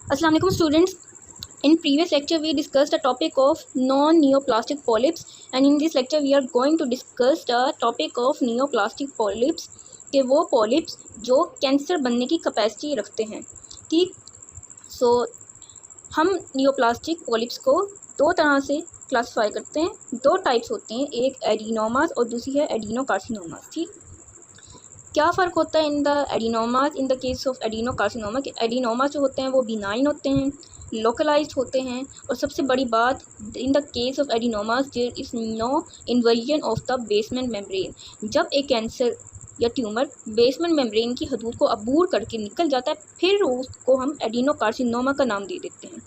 Assalamu alaikum students. In previous lecture we discussed the topic of non-neoplastic polyps, and in this lecture we are going to discuss the topic of neoplastic polyps के वो polyps जो cancer बनने की capacity रखते हैं। ठीक, सो हम neoplastic polyps को दो तरह से क्लासिफाई करते हैं। दो टाइप्स होते हैं, एक एडिनोमास और दूसरी है एडिनोकार्सिनोमास। ठीक, क्या फ़र्क होता है in the adenomas in the case of adenocarcinoma कि एडिनोमा जो होते हैं वो बिनाइन होते हैं, लोकलाइज्ड होते हैं, और सबसे बड़ी बात in the case of adenomas there is no inversion of the basement membrane. जब एक कैंसर या ट्यूमर बेसमेंट मेम्ब्रेन की हदूद को अबूर करके निकल जाता है फिर उसको हम एडिनोकार्सिनोमा का नाम दे देते हैं।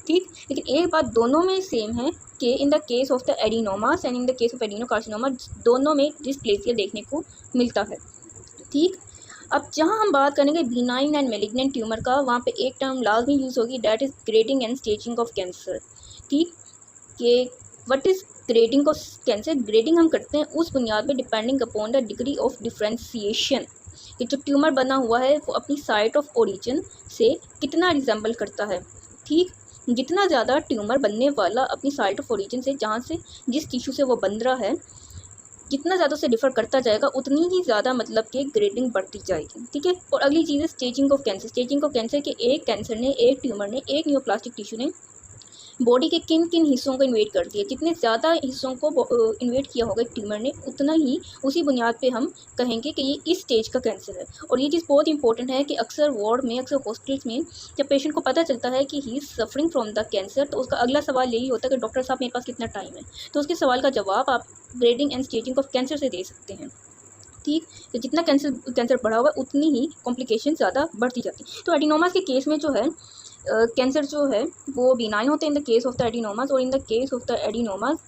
ठीक, लेकिन एक बात दोनों में सेम है कि in the case of the adenomas and in the case of adenocarcinoma दोनों में डिस्प्लेसिया देखने को मिलता है। ठीक, अब जहाँ हम बात करेंगे बिनाइन एंड मेलिग्नेंट ट्यूमर का, वहाँ पे एक टर्म लाजमी यूज़ होगी, that is grading and staging of cancer. ठीक, कि what is grading of cancer? Grading हम करते हैं उस बुनियाद पे depending upon the degree of differentiation कि जो ट्यूमर बना हुआ है वो अपनी साइट ऑफ ओरिजिन से कितना रिजेंबल करता है। ठीक, जितना ज़्यादा ट्यूमर बनने वाला अपनी साइट ऑफ ओरिजिन से, जहाँ से जिस टिश्यू से वो बन रहा है, जितना ज़्यादा उसे डिफ़र करता जाएगा उतनी ही ज़्यादा मतलब कि ग्रेडिंग बढ़ती जाएगी। ठीक है, और अगली चीज़ है staging of cancer. Staging of cancer के एक कैंसर ने, एक ट्यूमर ने, एक नियोप्लास्टिक टिश्यू ने बॉडी के किन किन हिस्सों को इन्वेट कर दिया। जितने ज़्यादा हिस्सों को इन्वेट किया होगा ट्यूमर ने, उतना ही उसी बुनियाद पे हम कहेंगे कि ये इस स्टेज का कैंसर है। और ये चीज़ बहुत इंपॉर्टेंट है कि अक्सर वार्ड में, अक्सर हॉस्पिटल्स में जब पेशेंट को पता चलता है कि he is suffering from the cancer, तो उसका अगला सवाल यही होता है कि डॉक्टर साहब मेरे पास कितना टाइम है। तो उसके सवाल का जवाब आप grading and staging of cancer से दे सकते हैं। ठीक, तो जितना कैंसर बढ़ा हुआ है उतनी ही कॉम्प्लिकेशन ज़्यादा बढ़ती जाती है। तो एडिनोमास के केस में जो है कैंसर जो है वो बिनाइन होते हैं in the case of the adenomas, और in the case of the adenomas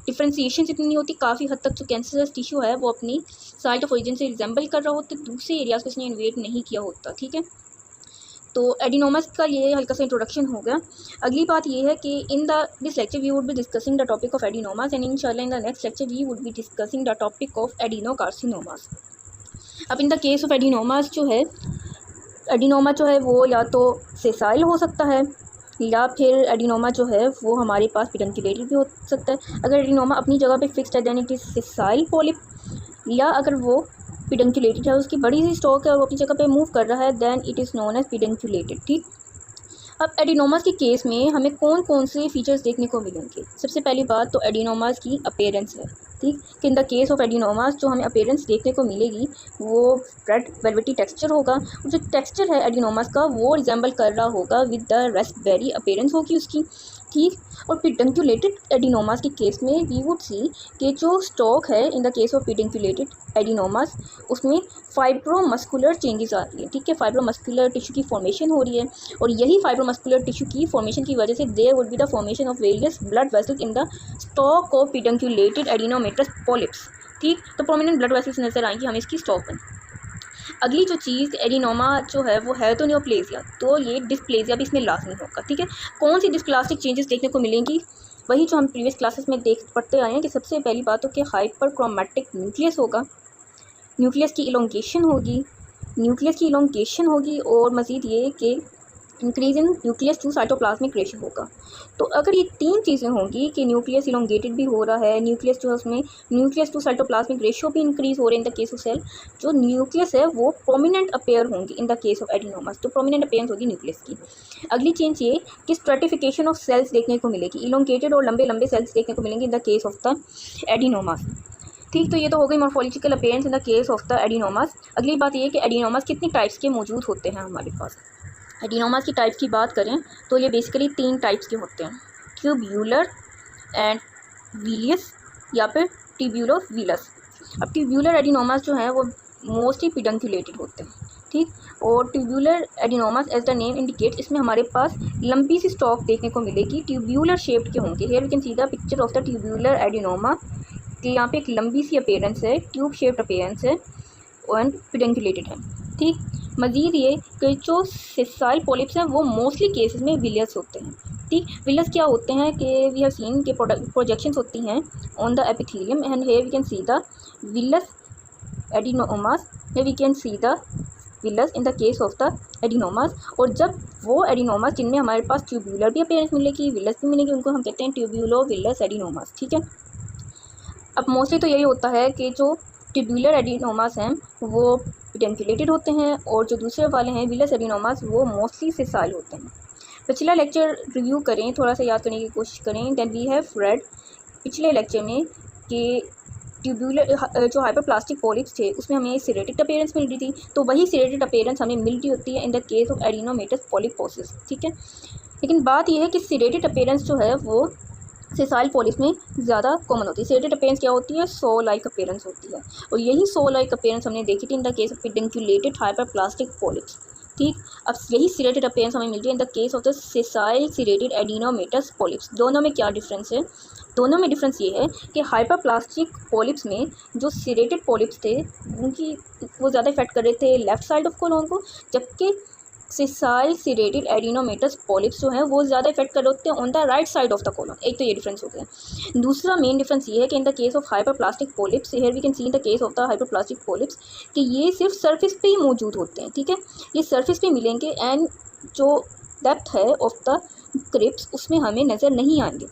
differentiation इतनी नहीं होती। काफ़ी हद तक जो कैंसरस टिश्यू है वो अपनी साइट ऑफ ओरिजिन से रिजेंबल कर रहा होता है, दूसरे एरियाज़ को इसने इन्वेट नहीं किया होता। ठीक है, तो एडिनोमास का ये हल्का सा इंट्रोडक्शन हो गया। अगली बात ये है कि in the this lecture we would be discussing the topic of adenomas, and इंशाल्लाह in the next lecture we would be discussing the topic of adenocarcinomas. अब in the case of adenomas जो है, एडिनोमा जो है वो या तो sessile हो सकता है या फिर एडिनोमा जो है वो हमारे पास पेडुंकुलेटेड भी हो सकता है। अगर एडिनोमा अपनी जगह पे फिक्स्ड है then it is sessile polyp, या अगर वो पेडुंकुलेटेड है, उसकी बड़ी सी स्टॉक है और वो अपनी जगह पे मूव कर रहा है, then it is known as pedunculated. ठीक, अब एडिनोमास के केस में हमें कौन कौन से फीचर्स देखने को मिलेंगे? सबसे पहली बात तो एडिनोमास की अपीयरेंस है। ठीक, कि in the case of adenomas जो हमें अपीयरेंस देखने को मिलेगी वो रेड वेलवेटी टेक्सचर होगा, और जो टेक्सचर है एडिनोमास का वो रिजेंबल कर रहा होगा विद द रास्पबेरी अपीयरेंस होगी उसकी। ठीक, और पेडुंकुलेटेड एडिनोमास के केस में वी वुड सी कि जो स्टॉक है in the case of pedunculated adenomas उसमें फाइब्रोमस्कुलर चेंजेस आ रही है। ठीक है, फाइब्रोमस्कुलर टिश्यू की फॉर्मेशन हो रही है, और यही फाइब्रोमस्कुलर टिश्यू की फॉर्मेशन की वजह से there would be the formation of various blood vessels in the stalk of pedunculated adenomatous polyps. ठीक, तो प्रोमिनेंट ब्लड वेसल्स नजर आएंगी हमें इसकी स्टॉक में। अगली जो चीज़ एडिनोमा जो है वो है तो नियोप्लेसिया, तो ये डिस्प्लेसिया भी इसमें लाजमी होगा। ठीक है, कौन सी डिस्प्लास्टिक चेंजेस देखने को मिलेंगी? वही जो हम प्रीवियस क्लासेस में पढ़ते आए हैं कि सबसे पहली बात तो कि हाइपर क्रोमैटिक न्यूक्लियस होगा, न्यूक्लियस की इलोंगेशन होगी, और मज़ीद ये कि increase in nucleus to cytoplasmic ratio होगा। तो अगर ये तीन चीज़ें होंगी कि न्यूक्लियस इलोंगेटेड भी हो रहा है, न्यूक्लियस जो है उसमें न्यूक्लियस टू साइटोप्लाज्मिक रेशियो भी इंक्रीज हो रहे हैं in the case of cell, जो न्यूक्लियस है वो प्रोमिनेंट अपेयर होंगी in the case of adenomas, तो प्रोमिनेंट अपेयरेंस होगी न्यूक्लियस की। अगली चेंज ये कि स्ट्रेटिफिकेशन ऑफ सेल्स देखने को मिलेगी, इलोंगेटेड और लंबे लंबे सेल्स देखने को मिलेंगे इन the case of the adenomas. ठीक, तो ये तो हो गई morphological appearance in the case of the adenomas. अगली बात ये है कि एडिनोमास कितनी टाइप्स के मौजूद होते हैं हमारे पास। एडिनोमास की टाइप्स की बात करें तो ये बेसिकली तीन टाइप्स के होते हैं, ट्यूब्यूलर एंड विलियस या फिर ट्यूब्यूलोविलस। अब ट्यूब्यूलर एडिनोमास जो है वो मोस्टली पेडुंकुलेटेड होते हैं। ठीक, और tubular adenomas as the name indicate, इसमें हमारे पास लंबी सी स्टॉक देखने को मिलेगी, ट्यूब्यूलर शेप्ड के होंगे। Here we can see the picture of the tubular adenoma, कि यहाँ पे एक लंबी सी अपीयरेंस है, ट्यूब शेप्ड अपीयरेंस है एंड पेडुंकुलेटेड है। ठीक, मज़ीद ये कि जो सेसाइल पॉलिप्स हैं वो मोस्टली केसेस में विलियस होते हैं। ठीक, विलियस क्या होते हैं कि वी हैव सीन के प्रोजेक्शंस होती हैं on the epithelium, and here we can see the villous adenomas, here we can see the villus in the case of the adenomas. और जब वो एडिनोमास जिनमें हमारे पास ट्यूब्यूलर भी अपीयरेंस मिलेगी, विलस भी मिलेगी, उनको हम कहते हैं ट्यूब्यूलो विलस एडिनोमास। ठीक है, अब मोस्टली तो यही होता है कि जो ट्यूब्यूलर एडिनोमास हैं वो पेडिकुलेटेड होते हैं, और जो दूसरे वाले हैं विलस एडिनोमास वो मोस्टली सेसाइल होते हैं। पिछला लेक्चर रिव्यू करें, थोड़ा सा याद करने की कोशिश करें। दैट वी हैव रेड पिछले लेक्चर में कि ट्यूब्यूलर जो हाइपरप्लास्टिक पॉलिप्स थे उसमें हमें सिरेटेड अपीयरेंस मिल रही थी, तो वही सिरेटेड अपीयरेंस हमें मिल रही होती है in the case of adenomatous polyposis. ठीक है, लेकिन बात यह है कि सिरेटेड अपीयरेंस जो है वो सेसाइल पॉलिप्स में ज़्यादा कॉमन होती है। सिरेटेड अपीयरेंस क्या होती है? सो लाइक अपीयरेंस होती है, और यही सो लाइक अपीयरेंस हमने देखी थी in the case of pedunculated hyperplastic polyps. ठीक, अब यही सिरेटेड अपीयरेंस हमें मिल रही है in the case of the sessile serrated adenomatous polyps. दोनों में क्या डिफरेंस है? दोनों में डिफरेंस ये है कि हाइपरप्लास्टिक पॉलिप्स में जो सिरेटेड पॉलिप्स थे उनकी वो ज़्यादा इफेक्ट कर रहे थे लेफ्ट साइड ऑफ कोलोन को, जबकि सेसाइल सिरेटेड एडिनोमेटस पॉलिप्स जो हैं वो ज़्यादा इफेक्ट कर रहे होते हैं on the right side of the colon. एक तो ये डिफरेंस हो गया। दूसरा मेन डिफरेंस ये है कि in the case of hyperplastic polyps, here we can see in the case of the hyperplastic polyps कि ये सिर्फ सरफेस पे ही मौजूद होते हैं। ठीक है, ये सरफेस पे मिलेंगे एंड जो डेप्थ है ऑफ द क्रिप्स उसमें हमें नज़र नहीं आएंगे,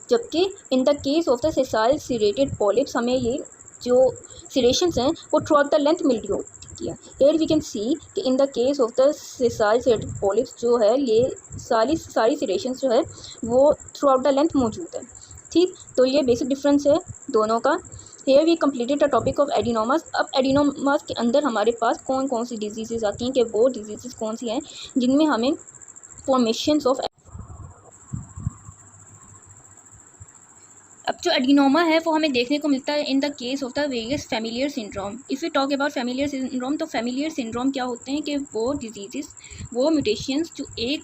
जबकि in the case of the sessile serrated polyps हमें ये जो सिरेशंस हैं वो थ्रू आउट द लेंथ मिल रही होती है। हेयर वी कैन सी कि in the case of the sessile serrated polyps जो है ये सारी सिरेशंस जो है वो थ्रू आउट द लेंथ मौजूद है। ठीक, तो ये बेसिक डिफरेंस है दोनों का। Here we completed the topic of adenomas. अब एडिनोमास के अंदर हमारे पास कौन कौन सी डिजीज़ आती हैं, कि वो डिजीज़ कौन सी हैं जिनमें हमें फॉर्मेशंस ऑफ अब जो एडिनोमा है वो हमें देखने को मिलता है in the case of the various familiar syndrome. If you talk about familiar syndrome, तो फैमिलियर सिंड्रोम क्या होते हैं कि वो डिजीज़, वो म्यूटेशंस जो एक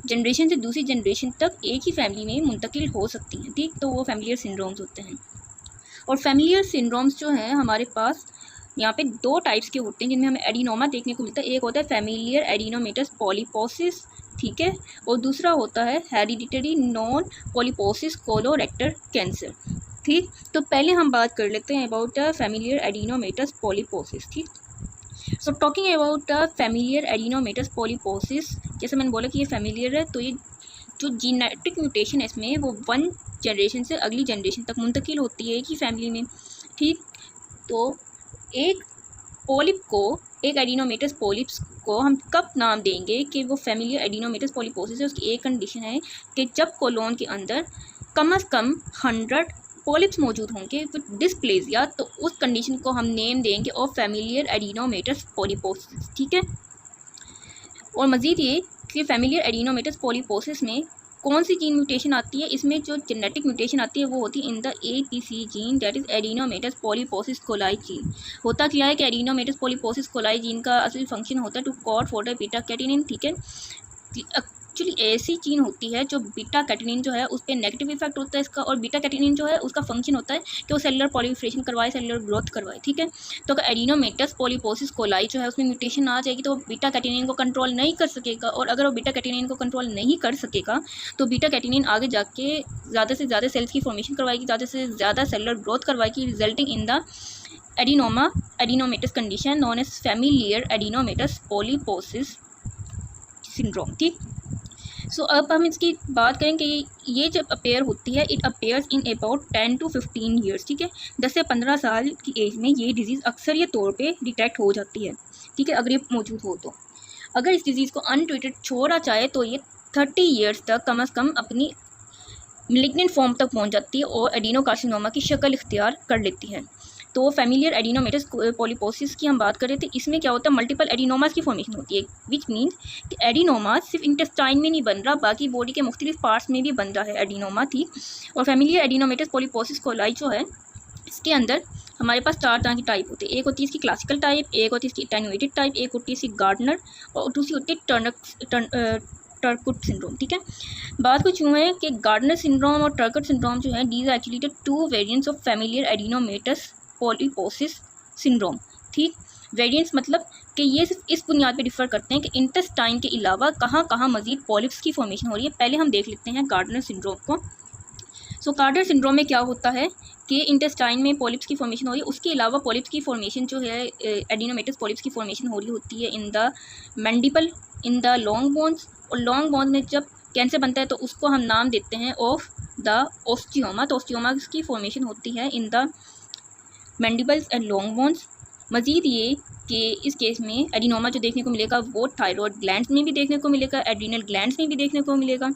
जनरेशन से दूसरी जनरेशन तक एक ही फैमिली में मुंतकिल हो सकती हैं। ठीक, तो वो फैमिलियर सिंड्रोम्स होते हैं। और फैमिलियर सिंड्रोम्स जो हैं हमारे पास यहाँ पे दो टाइप्स के होते हैं जिनमें हमें एडिनोमा देखने को मिलता है। एक होता है फैमिलियर एडिनोमेटस पॉलीपोसिस, ठीक है, और दूसरा होता है hereditary non polyposis colorectal cancer. ठीक, तो पहले हम बात कर लेते हैं about the familial adenomatous polyposis. ठीक, so talking about the familial adenomatous polyposis, जैसे मैंने बोला कि ये फैमिलियर है, तो ये जो जीनेटिक म्यूटेशन है इसमें वो वन जनरेशन से अगली जनरेशन तक मुंतकिल होती है एक ही फैमिली में। ठीक, तो एक पॉलिप को, एक एडिनोमेटस पॉलिप्स को हम कब नाम देंगे कि वो फैमिलियर एडिनोमेटस पॉलीपोसिस है? उसकी एक कंडीशन है कि जब कोलोन के अंदर कम से कम 100 पॉलिप्स मौजूद होंगे विद डिस्प्लेजिया, तो उस कंडीशन को हम नेम देंगे ऑफ फैमिलियर एडिनोमेटस पॉलीपोसिस। ठीक है, और मज़ीद ये कि फैमिलियर एडिनोमेटस पॉलीपोसिस में कौन सी जीन म्यूटेशन आती है? इसमें जो जेनेटिक म्यूटेशन आती है वो होती है in the APC gene, that is adenomatous polyposis coli gene. होता क्या है कि एडिनोमेटस पॉलीपोसिस कोलाई जीन का असली फंक्शन होता है to code for the beta catenin. ठीक है, एक्चुअली ऐसी जीन होती है जो बीटा कैटेनिन जो है उस पर नेगेटिव इफेक्ट होता है इसका, और बीटा कैटेनिन जो है उसका फंक्शन होता है कि वो सेलुलर पॉलीफरेशन करवाए, सेलुलर ग्रोथ करवाए। ठीक है, तो अगर एडिनोमेटस पॉलीपोसिस कोलाई जो है उसमें म्यूटेशन आ जाएगी तो वो बीटा कैटेनिन को कंट्रोल नहीं कर सकेगा, और अगर वो बीटा कैटेनिन को कंट्रोल नहीं कर सकेगा तो बीटा कैटेनिन आगे जाके ज़्यादा से ज़्यादा सेल्स की फॉर्मेशन करवाएगी, ज़्यादा से ज़्यादा सेलुलर ग्रोथ करवाएगी, resulting in the adenomatous condition known as familial adenomatous polyposis syndrome. ठीक, सो अब हम इसकी बात करें कि ये जब अपेयर होती है, it appears in about 10 to 15 years. ठीक है, 10 से 15 साल की एज में ये डिजीज़ अक्सर ये तौर पे डिटेक्ट हो जाती है। ठीक है, अगर ये मौजूद हो तो अगर इस डिज़ीज़ को अनट्रीटेड छोड़ा जाए तो ये 30 ईयर्स तक कम से कम अपनी मेलिग्नेंट फॉर्म तक पहुंच जाती है और एडिनोकार्सिनोमा की शक्ल इख्तियार कर लेती है। तो फैमिलियर एडिनोमेटस पॉलीपोसिस की हम बात कर रहे थे, इसमें क्या होता है मल्टीपल एडिनोमास की फॉर्मेशन होती है, विच मीन्स कि एडिनोमा सिर्फ इंटेस्टाइन में नहीं बन रहा, बाकी बॉडी के मुख्तलिफ पार्ट्स में भी बन रहा है एडिनोमा। ठीक, और फैमिलियर एडिनोमेटस पॉलीपोसिस कोलाई जो है इसके अंदर हमारे पास 4 तरह की टाइप होती है। एक होती है इसकी क्लासिकल टाइप, एक होती है इसकी एटेन्यूएटेड टाइप, एक होती है इसकी गार्डनर, और दूसरी होती है टर्कुट सिंड्रोम। ठीक है, बात कुछ यूँ है कि गार्डनर सिंड्रोम और टर्कुट सिंड्रोम जो है these are actually the 2 variants of familial adenomatous polyposis syndrome. ठीक, वेरिएंट्स मतलब कि ये सिर्फ इस बुनियाद पे डिफ़र करते हैं कि इंटेस्टाइन के अलावा कहाँ कहाँ मज़ीद पॉलिप्स की फॉर्मेशन हो रही है। पहले हम देख लेते हैं गार्डनर सिंड्रोम को। सो कार्टर सिंड्रोम में क्या होता है कि इंटेस्टाइन में पॉलिप्स की फॉर्मेशन हो रही है, उसके अलावा पॉलिप्स की फॉर्मेशन जो है एडिनोमेटस पॉलिप्स की फॉर्मेशन हो रही होती है in the mandible, in the long bones, और लॉन्ग बोन्स में जब कैंसर बनता है तो उसको हम नाम देते हैं ऑफ द ओस्टियोमा। तो ओस्टियोमा की फॉर्मेशन होती है in the mandibles and long bones. मज़ीद ये कि इस केस में एडिनोमा जो देखने को मिलेगा वो थायरॉयड ग्लैंड्स में भी देखने को मिलेगा, एड्रीनल ग्लैंड्स में भी देखने को मिलेगा,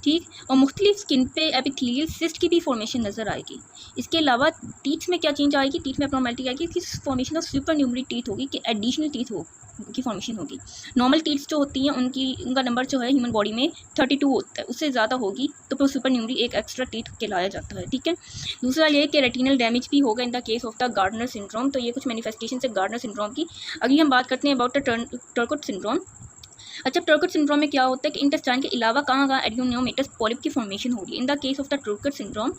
ठीक। और मुख्तलिफ स्किन पे एपिथेलियल सिस्ट की भी फॉर्मेशन नज़र आएगी। इसके अलावा टीथ में क्या चेंज आएगी, टीथ में एब्नॉर्मैलिटी आएगी कि फॉर्मेशन ऑफ सुपर न्यूमरी टीथ होगी, कि एडिशनल टीथ हो की फॉर्मेशन होगी। नॉर्मल टीथ्स जो होती हैं उनका नंबर जो है ह्यूमन बॉडी में 32 होता है, उससे ज़्यादा होगी तो फिर सुपर न्यूमरी एक एक्स्ट्रा टीथ कहलाया जाता है, ठीक है। दूसरा ये कि रेटिनल डैमेज भी होगा in the case of the Gardner syndrome. तो ये कुछ मैनिफेस्टेशन है गार्डनर सिंड्रोम की। अगली हम बात करते हैं अबाउट द टर्कोट सिंड्रोम। अच्छा, टर्कोट सिंड्रोम में क्या होता है कि इंटेस्टाइन के अलावा कहाँ एडिनोमेटस पॉलिप की फॉर्मेशन हो रही है। In the case of the Turcot syndrome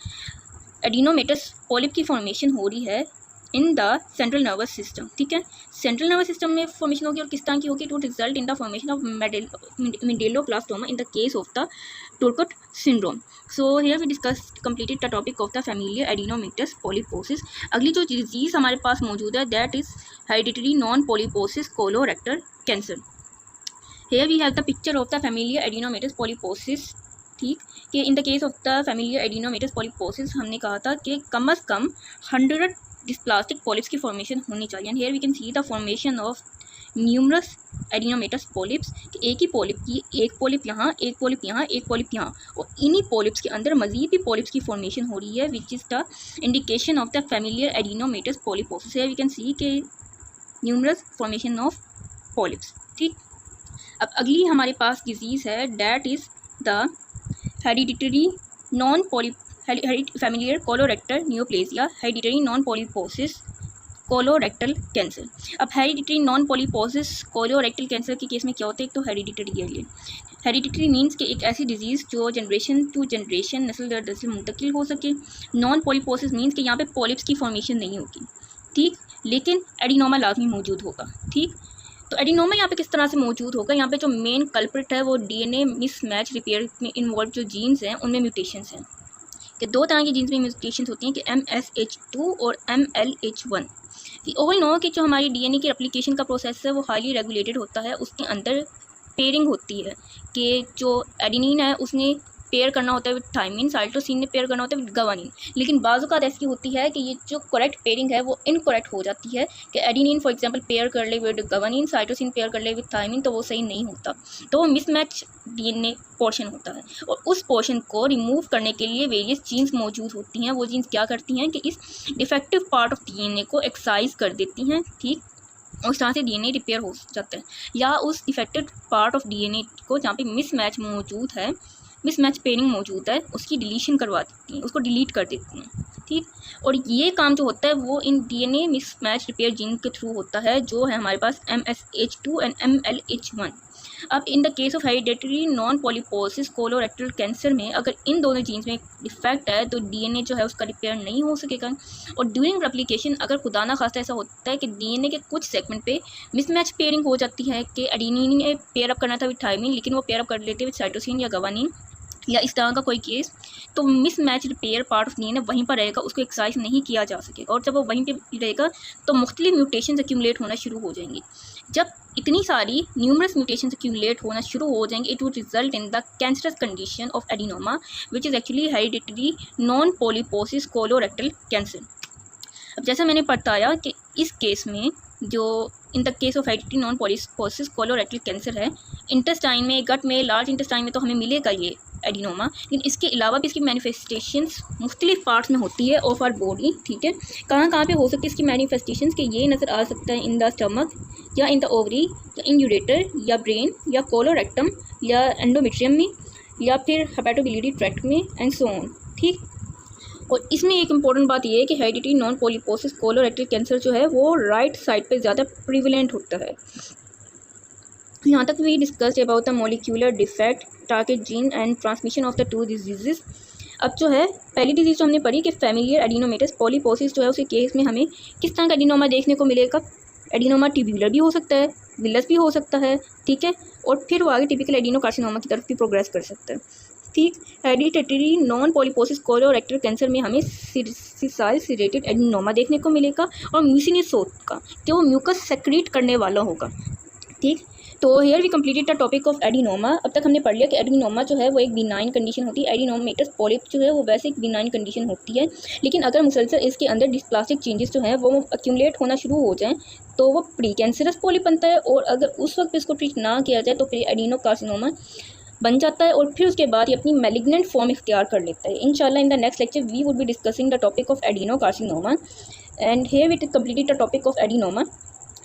adenomatous polyp की फॉर्मेशन हो रही है in the central nervous system, ठीक है। सेंट्रल नर्वस सिस्टम में फॉर्मेशन होगी और किस तरह की होगी, to result in the formation of medulloblastoma in the case of the Turcot syndrome. So here we discuss completed the topic of the familial adenomatous polyposis. अगली जो डिजीज़ हमारे पास मौजूद है that is hereditary non polyposis colorectal cancer. Here we have the picture of the familial adenomatous polyposis, ठीक। कि in the case of the familial adenomatous polyposis हमने कहा था कि कम अज़ कम 100 डिस्प्लास्टिक पॉलिप्स की फॉर्मेशन होनी चाहिए। And here we can see the formation of numerous adenomatous polyps, कि एक ही पॉलिप की एक पॉलिप यहाँ, एक पॉलिप यहाँ, एक पॉलिप यहाँ, और इन्हीं पॉलिप्स के अंदर मजीद भी पॉलिप्स की फॉर्मेशन हो रही है which is the indication of the familial adenomatous polyposis. Here we can see के न्यूमरस फॉर्मेशन ऑफ पॉलिप्स, ठीक। अब अगली हमारे पास डिजीज़ है that is the hereditary non familial colorectal neoplasia, hereditary non polyposis colorectal cancer. अब hereditary non polyposis colorectal cancer के case में क्या होता है, एक तो हेरिडिटरी है। हेरिडिटरी मीन्स कि एक ऐसी डिजीज़ जो जनरेशन टू जनरेशन, नस्ल दर नस्ल मुंतकिल हो सके। नॉन पॉलीपोसिस मीन्स कि यहाँ पे पॉलिप्स की फॉर्मेशन नहीं होगी, ठीक, लेकिन एडिनोमा लाजमी मौजूद होगा, ठीक। तो एडिनोमा यहाँ पे किस तरह से मौजूद होगा, यहाँ पे जो मेन कल्प्रिट है वो डीएनए मिसमैच रिपेयर में इन्वॉल्व जो जीन्स हैं उनमें म्यूटेशंस हैं, कि दो तरह की जीन्स में म्यूटेशंस होती हैं कि MSH2 और MLH1। ओवल नो कि जो हमारी डीएनए की रेप्लिकेशन का प्रोसेस है वो हाईली रेगुलेटेड होता है। उसके अंदर पेयरिंग होती है कि जो एडिनिन है उसने पेयर करना होता है विद थायमिन, साइटोसिन ने पेयर करना होता है विद गवानिन। लेकिन बाज़ ऐसी होती है कि ये जो करेक्ट पेयरिंग है वो इनकरेक्ट हो जाती है, कि एडिनिन फॉर एग्जांपल पेयर कर ले विद गवानिन, साइटोसिन पेयर कर ले विद थायमिन, तो वो सही नहीं होता, तो वो मिसमैच डीएनए पोर्शन होता है। और उस पोर्शन को रिमूव करने के लिए वेरियस जीन्स मौजूद होती हैं। वो जीन्स क्या करती हैं कि इस डिफेक्टिव पार्ट ऑफ डीएनए को एक्साइज कर देती हैं, ठीक, और उस तरह से डीएनए रिपेयर हो जाता है। या उस डिफेक्टेड पार्ट ऑफ डीएनए को जहाँ पे मिसमैच मौजूद है, मिसमैच पेयरिंग मौजूद है, उसकी डिलीशन करवा देती हैं, उसको डिलीट कर देती हैं, ठीक। और ये काम जो होता है वो in DNA mismatch repair gene के थ्रू होता है, जो है हमारे पास MSH2 एंड MLH1। अब in the case of hereditary non polyposis colorectal cancer में अगर इन दोनों जीन्स में डिफेक्ट है तो डीएनए जो है उसका रिपेयर नहीं हो सकेगा। और ड्यूरिंग रेप्लिकेशन अगर खुदा ना खास्ता ऐसा होता है कि डीएनए के कुछ सेगमेंट पे मिसमैच पेयरिंग हो जाती है, कि एडिनिन ने पेयर अप करना था विद थायमिन लेकिन वो पेयर अप कर लेते विद साइटोसिन या गवानिन या इस तरह का कोई केस, तो mismatch repair part of DNA वहीं पर रहेगा, उसको एक्साइज नहीं किया जा सकेगा। और जब वो वहीं पर रहेगा तो मुख्तलिफ म्यूटेशंस एक्यूमुलेट होना शुरू हो जाएंगी। जब इतनी सारी न्यूमरस म्यूटेशंस एक्यूमुलेट होना शुरू हो जाएंगे, it would result in the cancerous condition of adenoma which is actually hereditary non polyposis colorectal cancer. अब जैसा मैंने बताया कि इस केस में जो इन the case of hereditary non polyposis colorectal cancer है, इंटेस्टाइन में, गट में, लार्ज इंटेस्टाइन में तो हमें मिलेगा ये एडिनोमा, लेकिन इसके अलावा भी इसकी मैनिफेस्टेशंस मुख्तलिफ पार्ट्स में होती है ऑफ आवर बॉडी, ठीक है। कहाँ कहाँ पे हो सकती है इसकी मैनिफेस्टेशंस, कि ये नज़र आ सकता है इन द स्टमक या इन द ओवरी या इन यूरेटर या ब्रेन या कोलोरेक्टम या एंडोमेट्रियम में या फिर हेपेटोबिलियरी ट्रैक्ट में एंड सो ऑन, ठीक। और इसमें एक इम्पॉर्टेंट बात यह है कि hereditary non polyposis colorectal cancer जो है वो राइट साइड पे ज़्यादा प्रिविलेंट होता है। यहाँ तक we discussed about the molecular defect, target gene and transmission of the two disease. अब जो है पहली डिजीज़ जो हमने पढ़ी कि फैमिलियर एडिनोमेटस पॉलीपोसिस जो है उसके केस में हमें किस तरह का एडिनोमा देखने को मिलेगा। एडिनोमा ट्यूब्यूलर भी हो सकता है, विलस भी हो सकता है, ठीक है, और फिर वो आगे टिपिकल एडिनो कार्सिनोमा की तरफ भी प्रोग्रेस कर सकता है, ठीक। Hereditary non polyposis colorectal cancer में हमें सिसाइल सीरेटेड एडिनोमा देखने को मिलेगा और म्यूसिनस का, कि वो म्यूकस सेक्रीट करने वाला होगा। ठीक। तो here we completed the topic of adenoma. अब तक हमने पढ़ लिया कि एडिनोमा जो है वो एक बिनाइन कंडीशन होती है। एडिनोमेटस पॉलिप जो है वो वैसे एक बिनाइन कंडीशन होती है, लेकिन अगर मुसलसल इसके अंदर डिस्प्लास्टिक चेंजेस जो हैं वो अक्यूमुलेट होना शुरू हो जाएं तो वो प्री कैंसरस पॉलिप बनता है, और अगर उस वक्त इसको ट्रीट ना किया जाए तो फिर एडिनोकार्सिनोमा बन जाता है, और फिर उसके बाद ये अपनी मैलिग्नेंट फॉर्म इख्तियार कर लेता है। इंशाल्लाह in the next lecture we would be discussing the topic of adenocarcinoma, and here we completed the topic of adenoma.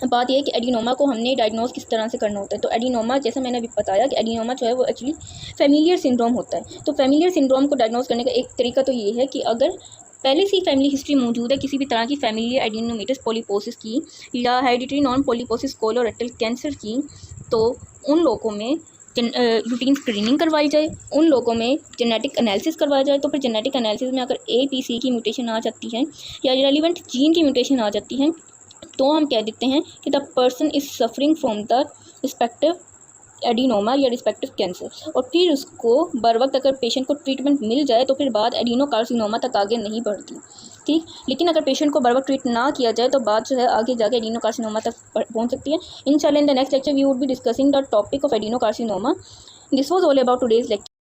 बात यह है कि एडिनोमा को हमने डायग्नोज किस तरह से करना होता है। तो एडिनोमा, जैसा मैंने अभी बताया कि एडिनोमा जो है वो एक्चुअली फैमिलियर सिंड्रोम होता है। तो फैमिलियर सिंड्रोम को डायग्नोज करने का एक तरीका तो ये है कि अगर पहले से ही फैमिली हिस्ट्री मौजूद है किसी भी तरह की फैमिलियर एडिनोमेटस पॉलीपोसिस की या hereditary non polyposis colorectal cancer की, तो उन लोगों में रूटीन स्क्रीनिंग करवाई जाए, उन लोगों में जेनेटिक एनालिसिस करवाया जाए। तो फिर जेनेटिक एनालिसिस में अगर APC की म्यूटेशन आ जाती है या रेलिवेंट जीन की म्यूटेशन आ जाती है तो हम कह देते हैं कि the person is suffering from the respective adenoma या रिस्पेक्टिव कैंसर, और फिर उसको बर वक्त अगर पेशेंट को ट्रीटमेंट मिल जाए तो फिर बात एडिनोकार्सिनोमा तक आगे नहीं बढ़ती। ठीक। लेकिन अगर पेशेंट को बर वक्त ट्रीट ना किया जाए तो बात जो है आगे जाके एडिनोकार्सिनोमा तक पहुंच सकती है। इंशाल्लाह in the next lecture we would be discussing the topic of adenocarcinoma. This was all about today's lecture.